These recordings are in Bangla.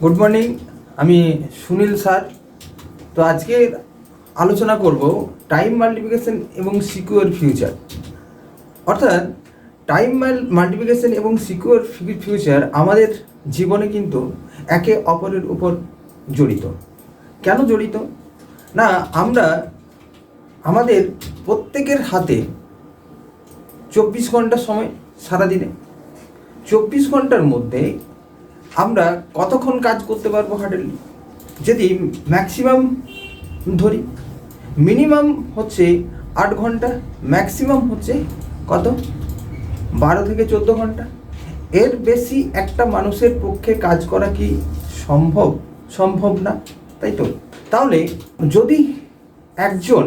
গুড মর্নিং, আমি সুনীল স্যার। তো আজকে আলোচনা করব টাইম মাল্টিপ্লিকেশন এবং সিকিউর ফিউচার। অর্থাৎ টাইম মাল্টিপ্লিকেশন এবং সিকিউর ফিউচার আমাদের জীবনে কিন্তু একে অপরের উপর জড়িত। কেন জড়িত? না, আমরা আমাদের প্রত্যেকের হাতে 24 ঘন্টা সময় সারাদিনে। 24 ঘন্টার মধ্যে আমরা কতক্ষণ কাজ করতে পারবো হার্ডলি? যদি ম্যাক্সিমাম ধরি, মিনিমাম হচ্ছে 8 ঘন্টা, ম্যাক্সিমাম হচ্ছে কত? 12 থেকে 14 ঘন্টা। এর বেশি একটা মানুষের পক্ষে কাজ করা কি সম্ভব না, তাই তো? তাহলে যদি একজন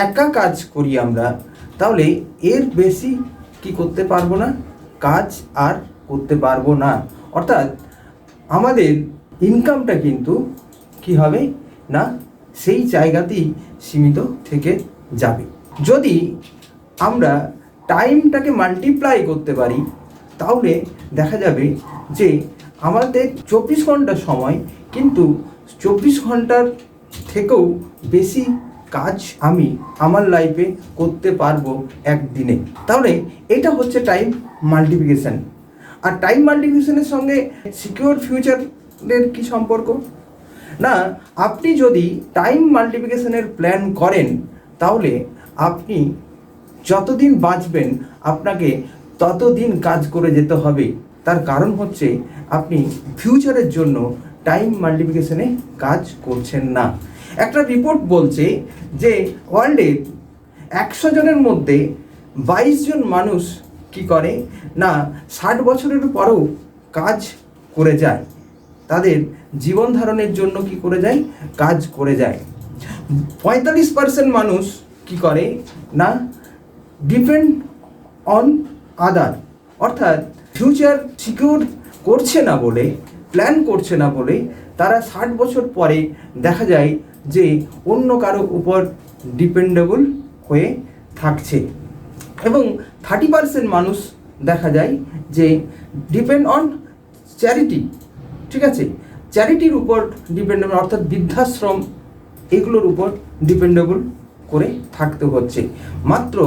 একা কাজ করি আমরা, তাহলে এর বেশি কি করতে পারবো না, কাজ আর করতে পারবো না। অর্থাৎ আমাদের ইনকামটা কিন্তু কি হবে না, সেই জায়গাতেই সীমিত থেকে যাবে। যদি আমরা টাইমটাকে মাল্টিপ্লাই করতে পারি, তাহলে দেখা যাবে যে আমাদের 24 ঘন্টা সময় কিন্তু 24 ঘন্টার থেকেও বেশি কাজ আমি আমার লাইফে করতে পারবো একদিনে। তাহলে এটা হচ্ছে টাইম মাল্টিপ্লিকেশন। আর টাইম মাল্টিপ্লিকেশনের সঙ্গে সিকিউর ফিউচারের কি সম্পর্ক? না, আপনি যদি টাইম মাল্টিপ্লিকেশনের প্ল্যান করেন, তাহলে আপনি যতদিন বাঁচবেন আপনাকে ততদিন কাজ করে যেতে হবে। তার কারণ হচ্ছে আপনি ফিউচারের জন্য টাইম মাল্টিপ্লিকেশনে কাজ করছেন না। একটা রিপোর্ট বলছে যে ওয়ার্ল্ডে 100 জনের মধ্যে 22 জন মানুষ কি করে না, 60 বছরের পরেও কাজ করে যায়, তাদের জীবন ধারণের জন্য কি করে যায়, কাজ করে যায়। 45% মানুষ কি করে না, ডিপেন্ড অন আদার। অর্থাৎ ফিউচার সিকিউর করছে না বলে, প্ল্যান করছে না বলে তারা 60 বছর পরে দেখা যায় যে অন্য কারো উপর ডিপেন্ডেবল হয়ে থাকছে। এবং 30% মানুষ দেখা যায় যে ডিপেন্ড অন চ্যারিটি। ঠিক আছে, চ্যারিটির উপর ডিপেন্ডেবল, অর্থাৎ বৃদ্ধাশ্রম, এগুলোর উপর ডিপেন্ডেবল করে থাকতে হচ্ছে। মাত্র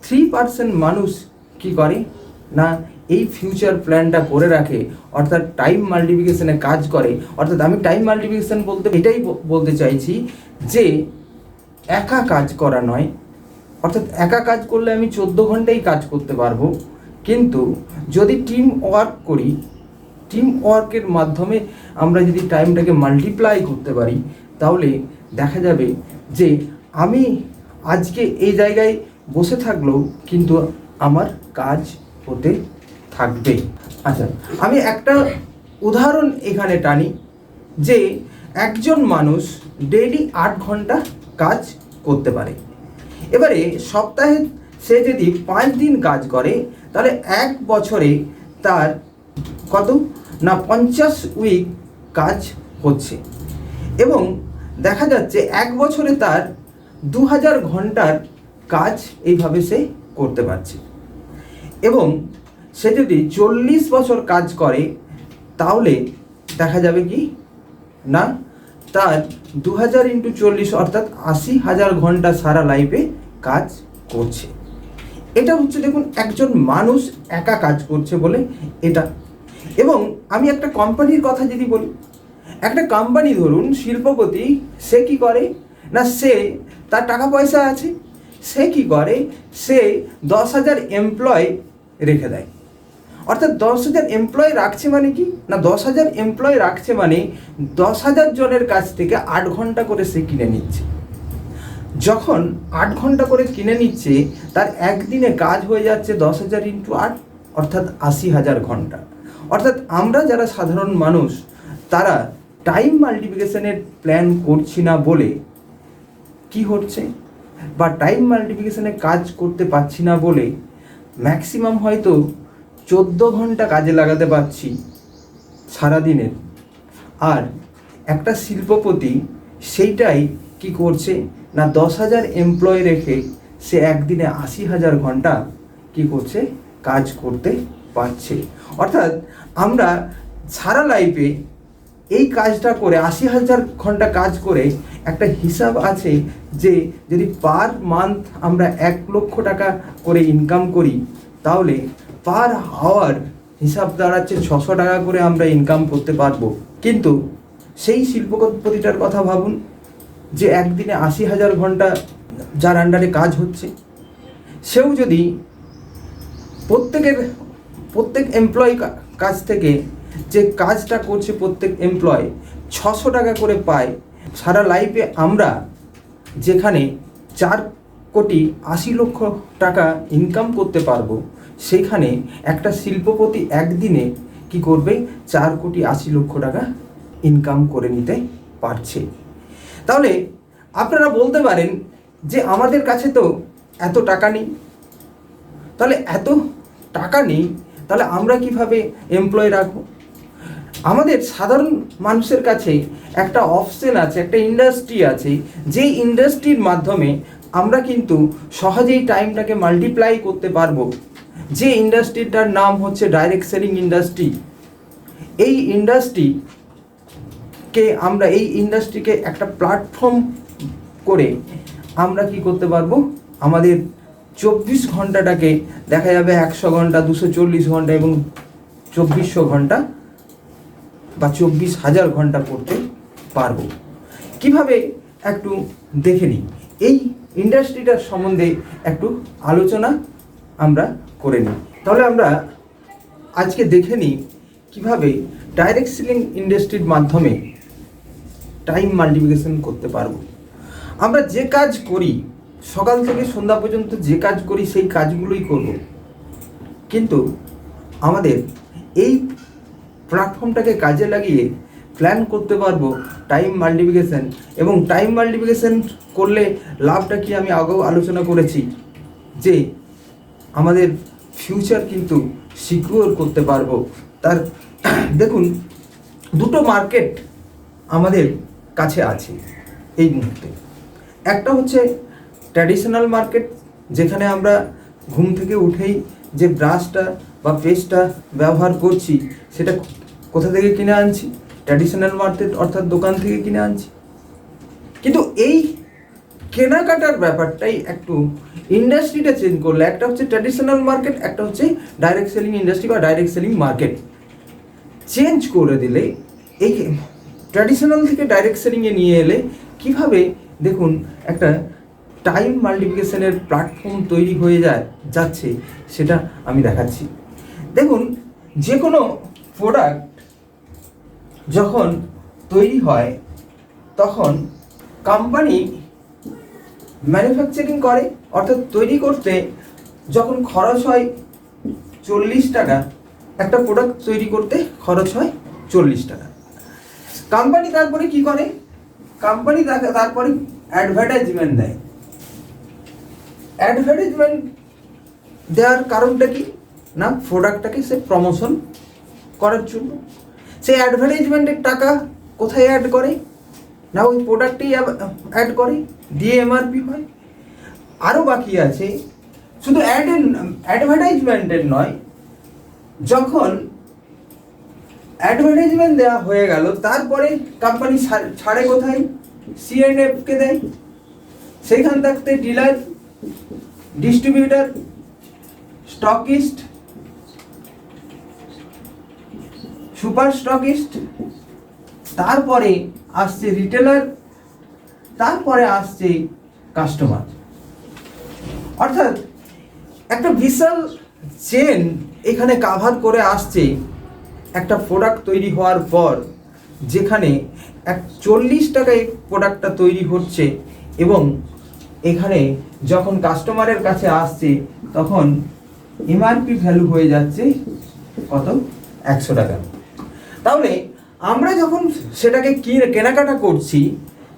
3% মানুষ কি করে না, এই ফিউচার প্ল্যানটা করে রাখে, অর্থাৎ টাইম মাল্টিপ্লিকেশনে কাজ করে। অর্থাৎ আমি টাইম মাল্টিপ্লিকেশন বলতে এটাই বলতে চাইছি যে একা কাজ করা নয়। অর্থাৎ একা কাজ করলে আমি 14 ঘন্টাই কাজ করতে পারবো, কিন্তু যদি টিম ওয়ার্ক করি, টিম ওয়ার্কের মাধ্যমে আমরা যদি টাইমটাকে মাল্টিপ্লাই করতে পারি, তাহলে দেখা যাবে যে আমি আজকে এই জায়গায় বসে থাকলেও কিন্তু আমার কাজ হতে থাকবে। আচ্ছা, আমি একটা উদাহরণ এখানে টানি যে একজন মানুষ ডেইলি 8 ঘন্টা কাজ করতে পারে। এবারে সপ্তাহে সে যদি 5 দিন কাজ করে, তাহলে 1 বছরে তার কত না 50 উইক কাজ হচ্ছে। এবং দেখা যাচ্ছে 1 বছরে তার 2000 ঘন্টার কাজ এইভাবে সে করতে পারছে। এবং সে যদি 40 বছর কাজ করে, তাহলে দেখা যাবে কি না, তার 2000 × 40 অর্থাৎ 80,000 ঘন্টা সারা লাইফে কাজ করছে। এটা হচ্ছে, দেখুন, একজন মানুষ একা কাজ করছে বলে এটা। এবং আমি একটা কোম্পানির কথা যদি বলি, একটা কোম্পানি ধরুন শিল্পপতি, সে কি করে না, সে তার টাকা পয়সা আছে, সে কি করে, সে 10,000 এমপ্লয় রেখে দেয়। অর্থাৎ 10,000 এমপ্লয় রাখছে মানে কি না, 10,000 এমপ্লয় রাখছে মানে 10,000 জনের কাছ থেকে 8 ঘন্টা করে সে কিনে নিচ্ছে। যখন 8 ঘন্টা করে কিনে নিচ্ছে, তার একদিনে কাজ হয়ে যাচ্ছে 10,000 × 8 অর্থাৎ 80,000 ঘন্টা। অর্থাৎ আমরা যারা সাধারণ মানুষ, তারা টাইম মাল্টিপ্লিকেশনের প্ল্যান করছি না বলে কি হচ্ছে, বা টাইম মাল্টিপ্লিকেশনে কাজ করতে পারছি না বলে ম্যাক্সিমাম হয়তো 14 ঘন্টা কাজে লাগাতে পারছি সারাদিনের। আর একটা শিল্পপতি সেইটাই কি করছে না, 10,000 এমপ্লয় রেখে সে একদিনে 80,000 ঘন্টা কি করছে, কাজ করতে পারছে। অর্থাৎ আমরা সারা লাইফে এই কাজটা করে 80,000 ঘন্টা কাজ করে একটা হিসাব আছে যে যদি পার মান্থ আমরা 1 লক্ষ টাকা করে ইনকাম করি, তাহলে পার আওয়ার হিসাব দাঁড়াচ্ছে 600 টাকা করে আমরা ইনকাম করতে পারবো। কিন্তু সেই শিল্পপতিটার কথা ভাবুন, যে একদিনে 80,000 ঘন্টা যার আন্ডারে কাজ হচ্ছে, সেও যদি প্রত্যেক এমপ্লয়ি কাছ থেকে যে কাজটা করছে প্রত্যেক এমপ্লয় 600 টাকা করে পায়, সারা লাইফে আমরা যেখানে 4,80,00,000 টাকা ইনকাম করতে পারবো, সেখানে একটা শিল্পপতি একদিনে কি করবে 4,80,00,000 টাকা ইনকাম করে নিতে পারছে। তাহলে আপনারা বলতে পারেন যে আমাদের কাছে তো এত টাকা নেই। তাহলে এত টাকা নেই, তাহলে আমরা কিভাবে এমপ্লয় রাখবো? আমাদের সাধারণ মানুষের কাছে একটা অপশন আছে, একটা ইন্ডাস্ট্রি আছে, যে ইন্ডাস্ট্রির মাধ্যমে আমরা কিন্তু সহজেই টাইমটাকে মাল্টিপ্লাই করতে পারবো। যে ইন্ডাস্ট্রিটার নাম হচ্ছে ডাইরেক্ট সেলিং ইন্ডাস্ট্রি। এই ইন্ডাস্ট্রিকে একটা প্ল্যাটফর্ম করে আমরা কি করতে পারবো, আমাদের 24 ঘন্টাটাকে দেখা যাবে 100 ঘন্টা, 240 ঘন্টা এবং 2400 ঘন্টা বা 24,000 ঘন্টা করতে পারবো। কিভাবে একটু দেখে নিই, এই ইন্ডাস্ট্রিটার সম্বন্ধে একটু আলোচনা আমরা করে নিই। তাহলে আমরা আজকে দেখে নিই কিভাবে ডাইরেক্ট সেলিং ইন্ডাস্ট্রির মাধ্যমে টাইম মাল্টিপ্লিকেশন করতে পারবো। আমরা যে কাজ করি, সকাল থেকে সন্ধ্যা পর্যন্ত যে কাজ করি সেই কাজগুলোই করব, কিন্তু আমাদের এই প্ল্যাটফর্মটাকে কাজে লাগিয়ে প্ল্যান করতে পারবো টাইম মাল্টিপ্লিকেশন। এবং টাইম মাল্টিপ্লিকেশন করলে লাভটা কি আমি আগেও আলোচনা করেছি, যে আমাদের ফিউচার কিন্তু সিকিউর করতে পারবো। তার দেখুন, দুটো মার্কেট আমাদের কাছে আছে এই মুহূর্তে। একটা হচ্ছে ট্র্যাডিশনাল মার্কেট, যেখানে আমরা ঘুম থেকে উঠেই যে ব্রাশটা বা পেস্টটা ব্যবহার করছি, সেটা কোথা থেকে কিনে আনছি? ট্র্যাডিশনাল মার্কেট অর্থাৎ দোকান থেকে কিনে আনছি। কিন্তু এই কেনাকাটার ব্যাপারটাই একটু ইন্ডাস্ট্রিটা চেঞ্জ করলে, একটা হচ্ছে ট্র্যাডিশনাল মার্কেট, একটা হচ্ছে ডাইরেক্ট সেলিং ইন্ডাস্ট্রি বা ডাইরেক্ট সেলিং মার্কেট চেঞ্জ করে দিলে, এই ট্র্যাডিশনাল থেকে ডাইরেক্ট সেলিংয়ে নিয়ে এলে কিভাবে দেখুন একটা টাইম মাল্টিপ্লিকেশনের প্ল্যাটফর্ম তৈরি হয়ে যাচ্ছে, সেটা আমি দেখাচ্ছি। দেখুন, যে কোনো প্রোডাক্ট যখন তৈরি হয় তখন কোম্পানি ম্যানুফ্যাকচারিং করে, অর্থাৎ তৈরি করতে যখন খরচ হয় 40 টাকা, একটা প্রোডাক্ট তৈরি করতে খরচ হয় 40 টাকা। কোম্পানি তারপরে কি করে? কোম্পানি তারপরে অ্যাডভার্টাইজমেন্ট দেয়। অ্যাডভার্টাইজমেন্ট দেওয়ার কারণটা কি না, প্রোডাক্টটাকে সে প্রমোশন করার জন্য। সেই অ্যাডভার্টাইজমেন্টের টাকা কোথায় অ্যাড করে না, ওই প্রোডাক্টেই অ্যাড করে, দিয়ে এমআরপি হয়। আরও বাকি আছে, শুধু অ্যাডভার্টাইজমেন্টের নয়, যখন অ্যাডভার্টাইজমেন্ট দেওয়া হয়ে গেল তারপরে কোম্পানি ছাড়ে কোথায়? C&Fকে দেয়। সেইখান থাকতে dealer, distributor, stockist, super stockist, তারপরে আসছে রিটেলার, তারপরে আসছে কাস্টমার। অর্থাৎ একটা বিশাল চেন এখানে কাভার করে আসছে একটা প্রোডাক্ট তৈরি হওয়ার পর, যেখানে 40 টাকায় প্রোডাক্টটা তৈরি হচ্ছে এবং এখানে যখন কাস্টমারের কাছে আসছে তখন এমআরপি ভ্যালু হয়ে যাচ্ছে কত? 100 টাকা। তাহলে আমরা যখন সেটাকে কেনাকাটা করছি,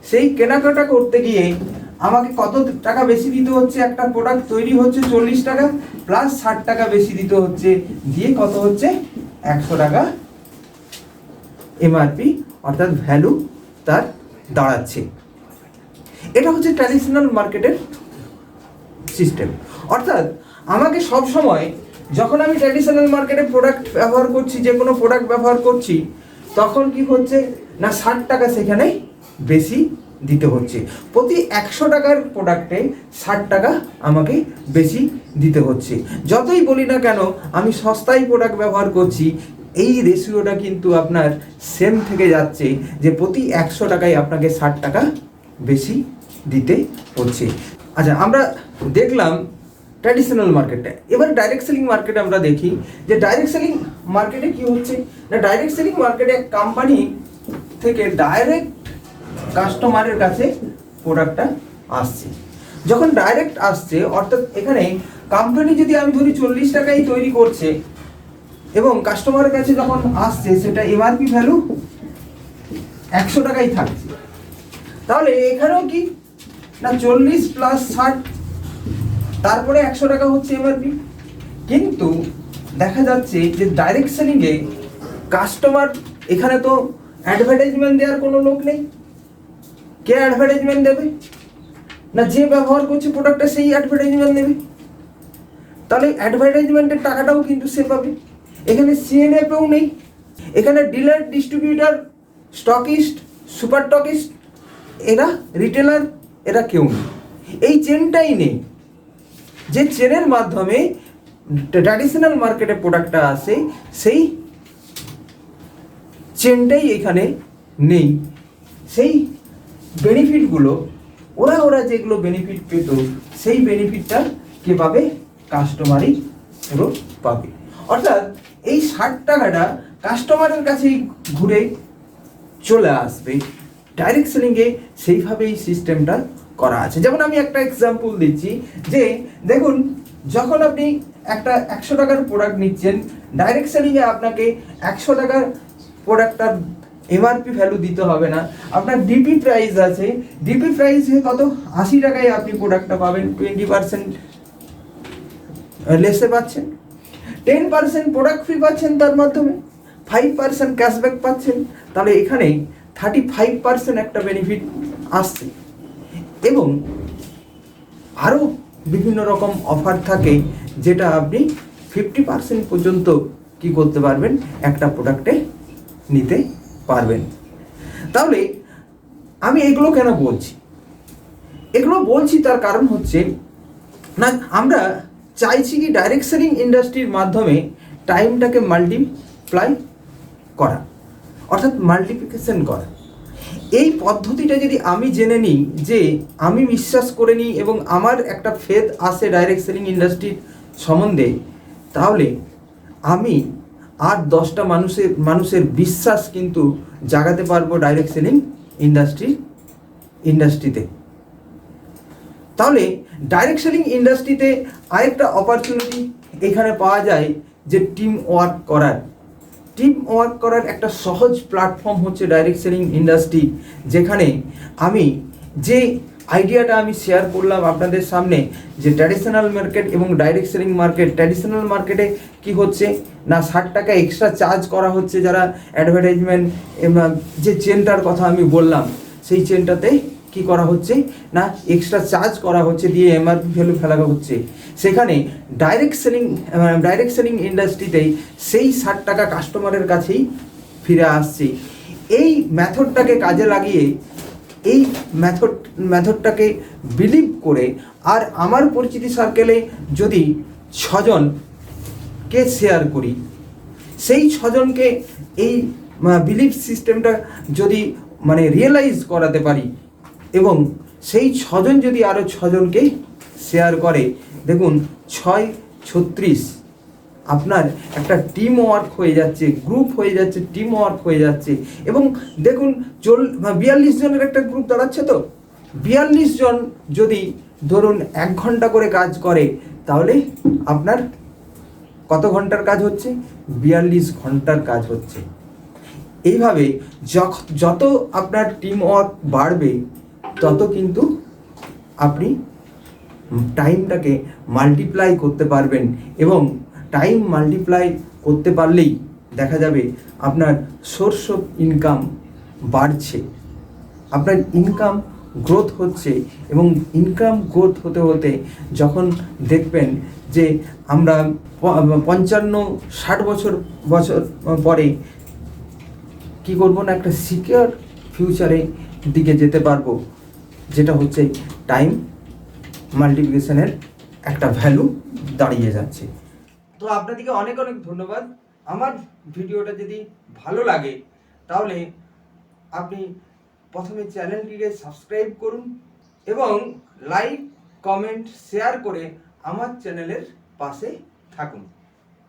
সেই কেনাকাটা করতে গিয়ে আমাকে কত টাকা বেশি দিতে হচ্ছে? একটা প্রোডাক্ট তৈরি হচ্ছে 40 টাকা প্লাস 60 টাকা বেশি দিতে হচ্ছে, দিয়ে কত হচ্ছে? 100 টাকা এমআরপি, অর্থাৎ ভ্যালু তার দাঁড়াচ্ছে। এটা হচ্ছে ট্র্যাডিশনাল মার্কেটের সিস্টেম। অর্থাৎ আমাকে সব সময় যখন আমি ট্র্যাডিশনাল মার্কেটে প্রোডাক্ট ব্যবহার করছি, যে কোনো প্রোডাক্ট ব্যবহার করছি, তখন কি হচ্ছে না 60 টাকা সেখানে বেশি দিতে হচ্ছে। প্রতি 100 টাকার প্রোডাক্টে 60 টাকা আমাকে বেশি দিতে হচ্ছে। যতই বলি না কেন আমি সস্তায় প্রোডাক্ট ব্যবহার করছি, এই রেশিওটা কিন্তু আপনার সেম থেকে যাচ্ছে যে প্রতি 100 টাকায় আপনাকে 60 টাকা বেশি দিতে হচ্ছে। আচ্ছা, আমরা দেখলাম ট্র্যাডিশনাল মার্কেটে। এবার ডাইরেক্ট সেলিং মার্কেটে আমরা দেখি যে ডাইরেক্ট সেলিং মার্কেটে কি হচ্ছে না, ডাইরেক্ট সেলিং মার্কেটে কোম্পানি থেকে ডাইরেক্ট কাস্টমারের কাছে প্রোডাক্টটা আসছে। যখন ডাইরেক্ট আসছে অর্থাৎ এখানে কোম্পানি যদি আমি ধরি 40 টাকায় তৈরি করছে এবং কাস্টমারের কাছে যখন আসছে সেটা এমআরপি ভ্যালু 100 টাকাই থাকছে, তাহলে এখানেও কি না 40 প্লাস 60 তারপরে 100 টাকা হচ্ছে এমআরপি। কিন্তু দেখা যাচ্ছে যে ডাইরেক্ট সেলিংয়ে কাস্টমার, এখানে তো অ্যাডভার্টাইজমেন্ট দেওয়ার কোনো লোক নেই। কে অ্যাডভার্টাইজমেন্ট দেবে না, যে ব্যবহার করছে প্রোডাক্টটা সেই অ্যাডভার্টাইজমেন্ট দেবে। তাহলে অ্যাডভার্টাইজমেন্টের টাকাটাও কিন্তু সে পাবে। এখানে সিএনএফও নেই, এখানে dealer, distributor, stockist, super stockist, এরা রিটেলার, এরা কেউ নেই। এই চেনটাই নেই, যে চেনের মাধ্যমে ট্র্যাডিশনাল মার্কেটে প্রোডাক্টটা আসে, সেই চেনটাই এখানে নেই। সেই বেনিফিটগুলো ওরা যেগুলো বেনিফিট পেত সেই বেনিফিটটা কে পাবে, কাস্টমারই পুরো পাবে। অর্থাৎ এই 60 টাকাটা কাস্টমারের কাছেই ঘুরে চলে আসবে। ডাইরেক্ট সেলিংয়ে সেইভাবেই সিস্টেমটা করা আছে। যেমন আমি একটা এক্সাম্পল দিচ্ছি যে দেখুন, যখন আপনি একটা 100 টাকার প্রোডাক্ট নিচ্ছেন, ডাইরেক্ট সেলিংয়ে আপনাকে 100 টাকার প্রোডাক্টটার এমআরপি ভ্যালু দিতে হবে না। আপনার ডিপি প্রাইস আছে, ডিপি প্রাইসে কত 80 টাকায় আপনি প্রোডাক্টটা পাবেন, 20% লেসে পাচ্ছেন, 10% প্রোডাক্ট ফ্রি পাচ্ছেন, তার মাধ্যমে 5% ক্যাশব্যাক পাচ্ছেন। তাহলে এখানে 35% একটা বেনিফিট আসছে। এবং আরও বিভিন্ন রকম অফার থাকে যেটা আপনি 50% পর্যন্ত কি করতে পারবেন, একটা প্রোডাক্টে নিতে পারবেন। তাহলে আমি এগুলো কেন বলছি, এগুলো বলছি তার কারণ হচ্ছে না, আমরা চাইছি কি ডাইরেক্ট সেলিং ইন্ডাস্ট্রির মাধ্যমে টাইমটাকে মাল্টিপ্লাই করা, অর্থাৎ মাল্টিপ্লিকেশন করা। এই পদ্ধতিটা যদি আমি জেনে নিই, যে আমি বিশ্বাস করে নিই এবং আমার একটা ফেথ আসে ডাইরেক্ট সেলিং ইন্ডাস্ট্রির সম্বন্ধে, তাহলে আমি আর 10টা মানুষের বিশ্বাস কিন্তু জাগাতে পারবো ডাইরেক্ট সেলিং ইন্ডাস্ট্রিতে। তাহলে ডাইরেক্ট সেলিং ইন্ডাস্ট্রিতে আরেকটা অপরচুনিটি এখানে পাওয়া যায় যে টিম ওয়ার্ক করার একটা সহজ প্ল্যাটফর্ম হচ্ছে ডাইরেক্ট সেলিং ইন্ডাস্ট্রি, যেখানে আমি যে আইডিয়াটা আমি শেয়ার করলাম আপনাদের সামনে, যে ট্র্যাডিশনাল মার্কেট এবং ডাইরেক্ট সেলিং মার্কেট। ট্র্যাডিশনাল মার্কেটে কি হচ্ছে না, 60 টাকা এক্সট্রা চার্জ করা হচ্ছে যারা অ্যাডভার্টাইজমেন্ট, যে চেনটার কথা আমি বললাম সেই চেনটাতে কি করা হচ্ছে না, এক্সট্রা চার্জ করা হচ্ছে, দিয়ে এমআরপি ভ্যালু ফেলা হচ্ছে। সেখানে ডাইরেক্ট সেলিং ইন্ডাস্ট্রিতেই সেই 60 টাকা কাস্টমারের কাছেই ফিরে আসছে। এই মেথডটাকে কাজে লাগিয়ে, এই মেথডটাকে বিলিভ করে, আর আমার পরিচিতি সার্কেলে যদি 6 জনকে শেয়ার করি, সেই 6 জনকে এই বিলিভ সিস্টেমটা যদি রিয়েলাইজ করাতে পারি, এবং সেই 6 জন যদি আরও 6 জনকে শেয়ার করে, দেখুন 6 36 আপনার একটা টিম ওয়ার্ক হয়ে যাচ্ছে, গ্রুপ হয়ে যাচ্ছে, টিম ওয়ার্ক হয়ে যাচ্ছে। এবং দেখুন 42 জনের একটা গ্রুপ দাঁড়াচ্ছে। তো 42 জন যদি ধরুন 1 ঘন্টা করে কাজ করে, তাহলে আপনার কত ঘন্টার কাজ হচ্ছে, 42 ঘন্টার কাজ হচ্ছে। এইভাবে যত আপনার টিম ওয়ার্ক বাড়বে, তত কিন্তু আপনি টাইমটাকে মাল্টিপ্লাই করতে পারবেন। এবং টাইম মাল্টিপ্লাই করতে পারলেই দেখা যাবে আপনার সোর্স অফ ইনকাম বাড়ছে, আপনার ইনকাম গ্রোথ হচ্ছে। এবং ইনকাম গ্রোথ হতে হতে যখন দেখবেন যে আমরা 55-60 বছর পরে কি করব না, একটা সিকিউর ফিউচারে দিকে যেতে পারবো, যেটা হচ্ছে টাইম মাল্টিপ্লিকেশনের একটা ভ্যালু দাঁড়িয়ে যাচ্ছে। তো আপনাদেরকে অনেক অনেক ধন্যবাদ। আমার ভিডিওটা যদি ভালো লাগে তাহলে আপনি প্রথমে চ্যানেলটিকে সাবস্ক্রাইব করুন এবং লাইক, কমেন্ট, শেয়ার করে আমার চ্যানেলের পাশে থাকুন।